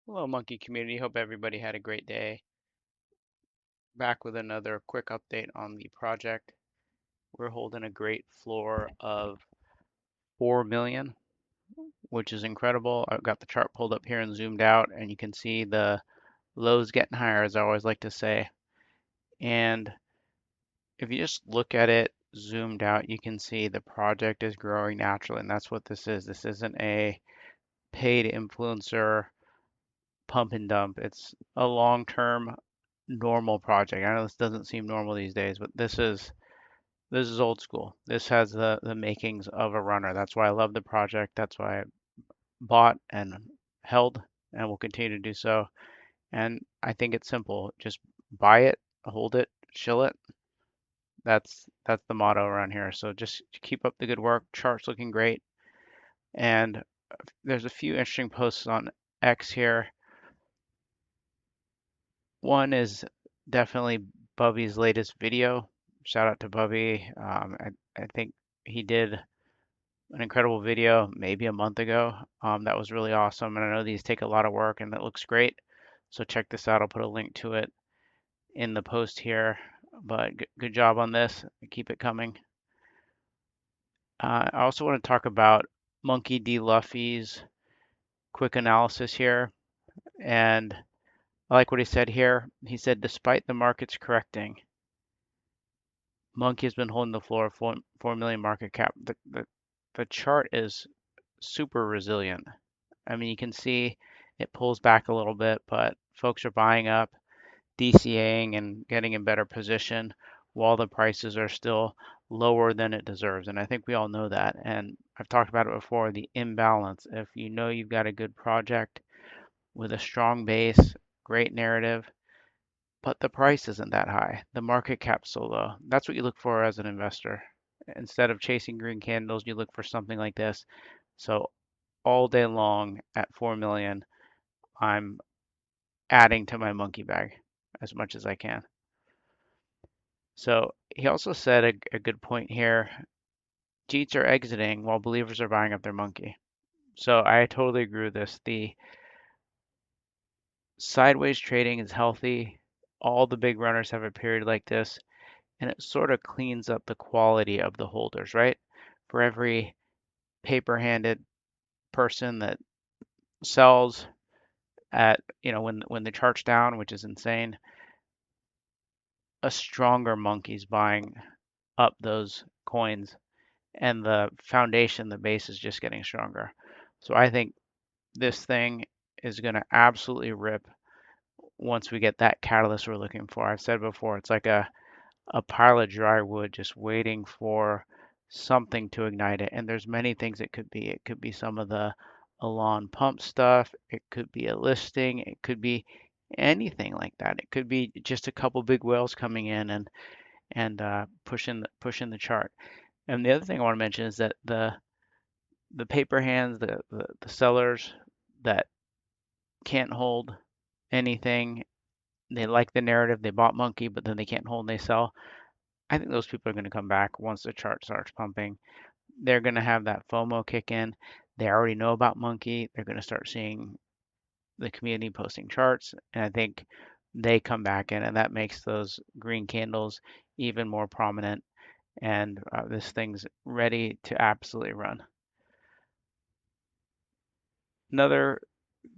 Hello, Monkey community. Hope everybody had a great day. Back with another quick update on the project. We're holding a great floor of 4 million, which is incredible. I've got the chart pulled up here and zoomed out, and you can see the lows getting higher, as I always like to say. And if you just look at it zoomed out, you can see the project is growing naturally, and that's what this is. This isn't a paid influencer pump and dump. It's a long-term normal project. I know this doesn't seem normal these days, but this is old school. This has the makings of a runner. That's why I love the project. That's why I bought and held and will continue to do so. And I think it's simple. Just buy it, hold it, chill it. That's the motto around here. So just keep up the good work. Chart's looking great. And there's a few interesting posts on X here. One is definitely Bubby's latest video. Shout out to Bubby. I think he did an incredible video maybe a month ago. That was really awesome. And I know these take a lot of work and it looks great. So check this out. I'll put a link to it in the post here. But good job on this. Keep it coming. I also want to talk about Monke D Luffy's quick analysis here. And I like what he said here. He said, despite the markets correcting, Monkey has been holding the floor, 4 million market cap. The chart is super resilient. I mean, you can see it pulls back a little bit, but folks are buying up, DCAing, and getting in better position while the prices are still lower than it deserves. And I think we all know that. And I've talked about it before, the imbalance. If you know you've got a good project with a strong base, great narrative, but the price isn't that high. The market cap's so low. That's what you look for as an investor. Instead of chasing green candles, you look for something like this. So all day long at 4 million, I'm adding to my monkey bag as much as I can. So he also said a good point here. Jeets are exiting while believers are buying up their monkey. So I totally agree with this. The sideways trading is healthy. All the big runners have a period like this, and it sort of cleans up the quality of the holders, right? For every paper-handed person that sells at, when the chart's down, which is insane, a stronger monkey's buying up those coins, and the foundation, the base is just getting stronger. So I think this thing is going to absolutely rip once we get that catalyst we're looking for. I've said before, it's like a pile of dry wood just waiting for something to ignite it. And there's many things it could be. It could be some of the Elon pump stuff. It could be a listing. It could be anything like that. It could be just a couple big whales coming in and pushing the chart. And the other thing I want to mention is that the paper hands, the sellers that can't hold anything, they like the narrative, they bought Monkey, but then they can't hold and they sell. I think those people are going to come back once the chart starts pumping. They're going to have that FOMO kick in. They already know about Monkey. They're going to start seeing the community posting charts, and I think they come back in, and that makes those green candles even more prominent. And this thing's ready to absolutely run. Another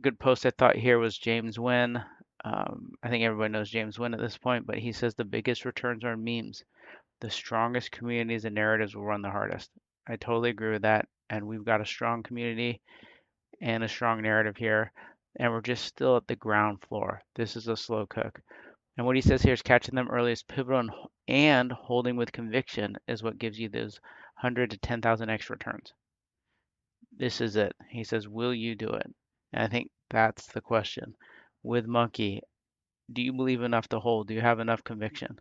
good post I thought here was James Wynn. I think everybody knows James Wynn at this point, but he says the biggest returns are in memes. The strongest communities and narratives will run the hardest. I totally agree with that. And we've got a strong community and a strong narrative here. And we're just still at the ground floor. This is a slow cook. And what he says here is catching them early is pivotal and holding with conviction is what gives you those 100 to 10,000x returns. This is it. He says, will you do it? And I think that's the question. With Monkey, do you believe enough to hold? Do you have enough conviction?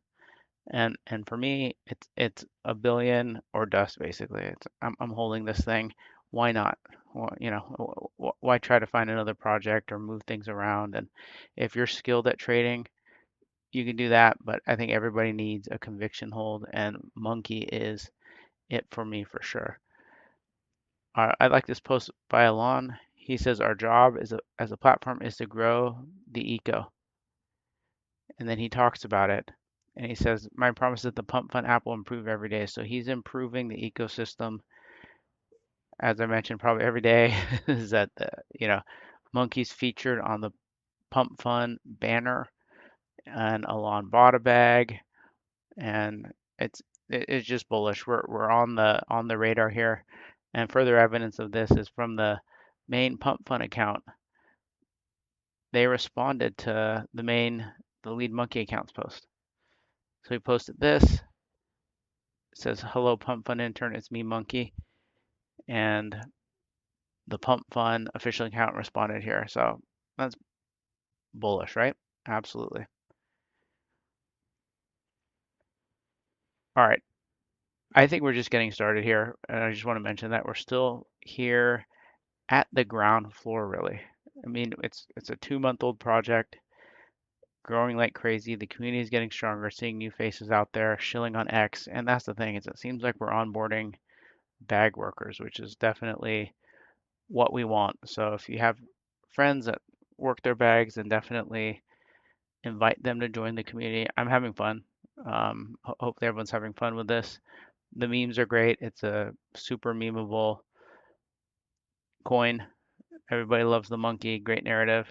And for me, it's a billion or dust basically. I'm holding this thing. Why not? Well, why try to find another project or move things around? And if you're skilled at trading, you can do that. But I think everybody needs a conviction hold, and Monkey is it for me for sure. I like this post by Alon. He says our job as a platform is to grow the eco. And then he talks about it. And he says, my promise is that the Pump Fund app will improve every day. So he's improving the ecosystem, as I mentioned, probably every day. Is that Monkey's featured on the Pump Fund banner, and Alon bought a bag, and it's it's just bullish. We're on the radar here, and further evidence of this is from the main Pump Fund account. They responded to the lead Monkey account's post. So he posted this. It says, "Hello, Pump Fund intern. It's me, Monkey," and the Pump Fund official account responded here. So that's bullish, right? Absolutely. All right. I think we're just getting started here, and I just want to mention that we're still here at the ground floor, really. I mean, it's a 2-month-old project, growing like crazy. The community is getting stronger, seeing new faces out there, shilling on X, and that's the thing is it seems like we're onboarding bag workers, which is definitely what we want. So if you have friends that work their bags, then definitely invite them to join the community. I'm having fun. Hopefully everyone's having fun with this. The memes are great. It's a super memeable coin. Everybody loves the monkey. Great narrative.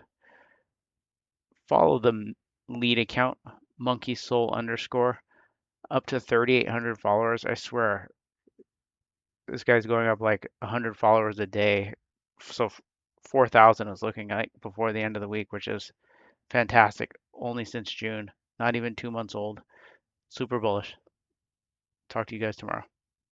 Follow the lead account, monkey soul underscore, up to 3,800 followers. I swear, this guy's going up like 100 followers a day. So 4,000 is looking like before the end of the week, which is fantastic. Only since June, not even 2 months old. Super bullish. Talk to you guys tomorrow.